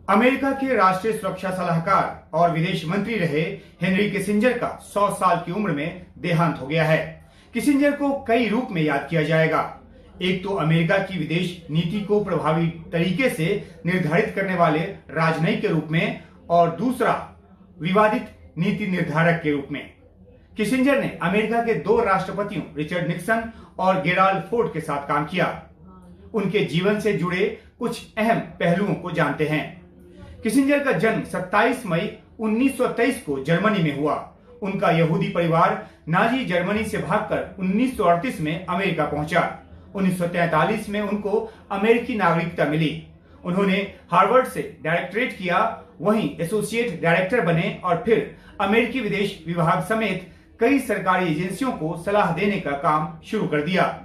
America के राष्ट्रीय सुरक्षा सलाहकार और विदेश मंत्री रहे हेनरी किसिंजर का 100 साल की उम्र में देहांत हो गया है। किसिंजर को कई रूप में याद किया जाएगा। एक तो अमेरिका की विदेश नीति को प्रभावी तरीके से निर्धारित करने वाले राजनयिक के रूप में, और दूसरा विवादित नीति निर्धारक के रूप में। किसिंजर ने अमेरिका के दो राष्ट्रपतियों रिचर्ड निक्सन और गेराल्ड फोर्ड के साथ काम किया। उनके जीवन से जुड़े कुछ अहम पहलुओं को जानते हैं। किसिंजर का जन्म 27 मई 1923 को जर्मनी में हुआ। उनका यहूदी परिवार नाजी जर्मनी से भागकर 1938 में अमेरिका पहुंचा। 1943 में उनको अमेरिकी नागरिकता मिली। उन्होंने हार्वर्ड से डायरेक्टरेट किया, वहीं एसोसिएट डायरेक्टर बने और फिर अमेरिकी विदेश विभाग समेत कई सरकारी एजेंसियों को सलाह देने का काम शुरू कर दिया।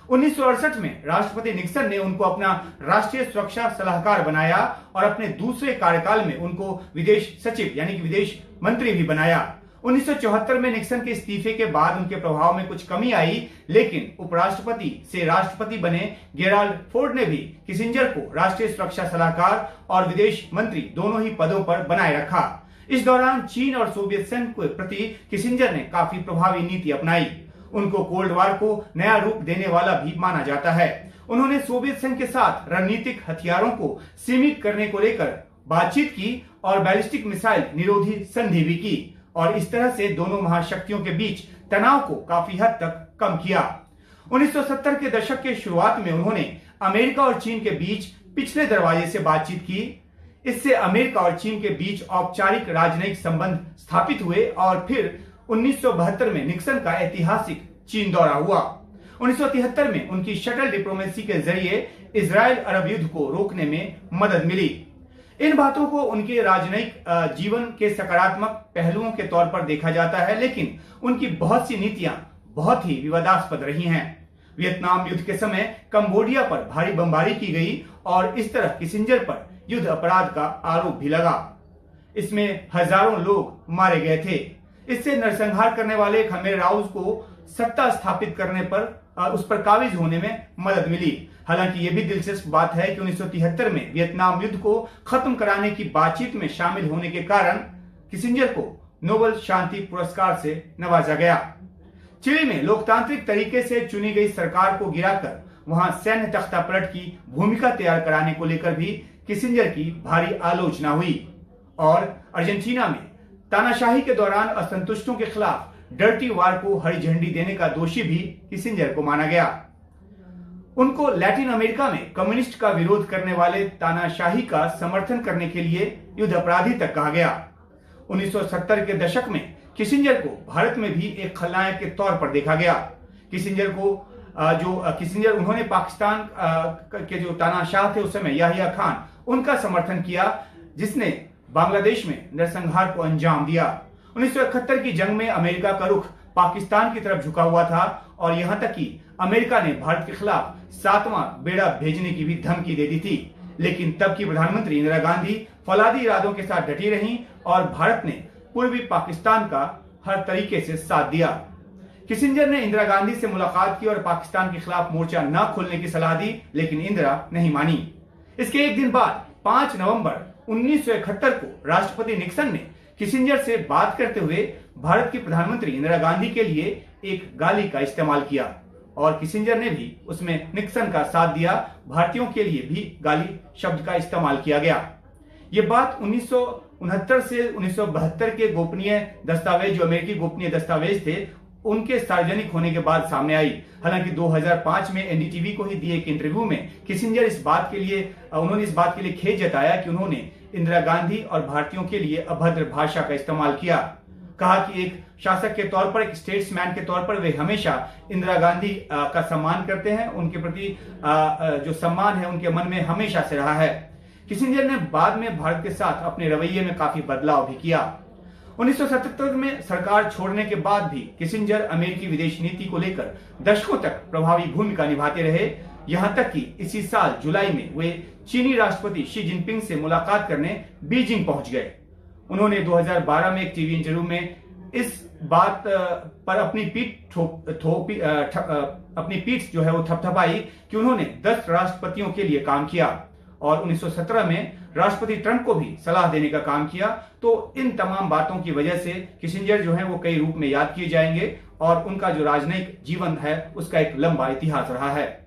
1968 में राष्ट्रपति निक्सन ने उनको अपना राष्ट्रीय सुरक्षा सलाहकार बनाया और अपने दूसरे कार्यकाल में उनको विदेश सचिव यानी कि विदेश मंत्री भी बनाया। 1974 में निक्सन के इस्तीफे के बाद उनके प्रभाव में कुछ कमी आई, लेकिन उपराष्ट्रपति से राष्ट्रपति बने गेराल्ड फोर्ड ने भी किसिंजर को राष्ट्रीय सुरक्षा सलाहकार और विदेश मंत्री दोनों ही पदों पर बनाए रखा। इस दौरान चीन और सोवियत संघ के प्रति किसिंजर ने काफी प्रभावी नीति अपनाई। उनको कोल्ड वार को नया रूप देने वाला भी माना जाता है। उन्होंने सोवियत संघ के साथ रणनीतिक हथियारों को सीमित करने को लेकर बातचीत की और बैलिस्टिक मिसाइल निरोधी संधि भी की, और इस तरह से दोनों महाशक्तियों के बीच तनाव को काफी हद तक कम किया। 1970 के दशक के शुरुआत में उन्होंने अमेरिका और चीन के बीच पिछले दरवाजे से बातचीत की। इससे अमेरिका और चीन के बीच औपचारिक राजनयिक संबंध स्थापित हुए और फिर 1972 में निक्सन का ऐतिहासिक चीन दौरा हुआ। 1973 में उनकी शटल डिप्लोमेसी के जरिए इजराइल अरब युद्ध को रोकने में मदद मिली। इन बातों को उनके राजनयिक जीवन के सकारात्मक पहलुओं के तौर पर देखा जाता है, लेकिन उनकी बहुत सी नीतियां बहुत ही विवादास्पद रही हैं। वियतनाम युद्ध के समय कंबोडिया पर भारी बमबारी की गई और इस तरह किसिंजर पर युद्ध अपराध का आरोप भी लगा। इसमें हजारों लोग मारे गए थे। इससे नरसंहार करने वाले खमेर राउज को सत्ता स्थापित करने पर उस पर काबिज होने में मदद मिली। हालांकि यह भी दिलचस्प बात है कि 1973 में वियतनाम युद्ध को खत्म कराने की बातचीत में शामिल होने के कारण किसिंजर को नोबेल शांति पुरस्कार से नवाजा गया। चिली में लोकतांत्रिक तरीके से चुनी गई सरकार को गिराकर वहां सैन्य तख्तापलट की भूमिका तैयार कराने को लेकर भी किसिंजर की भारी आलोचना हुई, और अर्जेंटीना में तानाशाही के दौरान असंतुष्टों के खिलाफ डर्टी वार को हरी झंडी देने का दोषी भी किसिंजर को माना गया। उनको लैटिन अमेरिका में कम्युनिस्ट का विरोध करने वाले तानाशाही का समर्थन करने के लिए युद्ध अपराधी तक कहा गया। 1970 के दशक में किसिंजर को भारत में भी एक खलनायक के तौर पर देखा गया। उन्होंने पाकिस्तान के जो तानाशाह थे उस समय याहिया खान, उनका समर्थन किया, जिसने बांग्लादेश में नरसंहार को अंजाम दिया। 1971 की जंग में अमेरिका का रुख पाकिस्तान की तरफ झुका हुआ था और यहां तक कि अमेरिका ने भारत के खिलाफ 7वां बेड़ा भेजने की भी धमकी दे दी थी, लेकिन तब की प्रधानमंत्री इंदिरा गांधी फौलादी इरादों के साथ डटी रहीं और भारत ने पूर्वी पाकिस्तान का हर तरीके से साथ दिया। किसिंजर ने इंदिरा गांधी से मुलाकात की और पाकिस्तान के खिलाफ मोर्चा न खोलने की सलाह दी, लेकिन इंदिरा नहीं मानी। इसके एक दिन बाद 5 नवंबर 1971 को राष्ट्रपति निक्सन ने किसिंजर से बात करते हुए भारत की प्रधानमंत्री इंदिरा गांधी के लिए एक गाली का इस्तेमाल किया और किसिंजर ने भी उसमें निक्सन का साथ दिया। भारतीयों के लिए भी गाली शब्द का इस्तेमाल किया गया। ये बात 1969 से 1972 के गोपनीय दस्तावेज, जो अमेरिकी गोपनीय दस्तावेज थे, उनके सार्वजनिक होने के बाद सामने आई। हालांकि 2005 में एनडीटीवी को ही दिए एक इंटरव्यू में किसिंजर उन्होंने इस बात के लिए खेद जताया कि उन्होंने इंदिरा गांधी और भारतीयों के लिए अभद्र भाषा का इस्तेमाल किया। कहा कि एक शासक के तौर पर, एक स्टेट्समैन के तौर पर वे हमेशा इंदिरा गांधी का सम्मान करते हैं। उनके प्रति जो सम्मान है उनके मन में हमेशा से रहा है। किसिंजर ने बाद में भारत के साथ अपने रवैये में काफी बदलाव भी किया। 1977 में सरकार छोड़ने के बाद भी किसिंजर अमेरिकी विदेश नीति को लेकर दशकों तक प्रभावी भूमिका निभाते रहे। यहां तक कि इसी साल जुलाई में वे चीनी राष्ट्रपति शी जिनपिंग से मुलाकात करने बीजिंग पहुंच गए। उन्होंने 2012 में एक टीवी इंटरव्यू में इस बात पर अपनी पीठ जो है वो थपथपाई कि उन्होंने 10 राष्ट्रपतियों के लिए काम किया और 1917 में राष्ट्रपति ट्रंप को भी सलाह देने का काम किया। तो इन तमाम बातों की वजह से किसिंजर जो है वो कई रूप में याद किए जाएंगे और उनका जो राजनयिक जीवन है उसका एक लंबा इतिहास रहा है।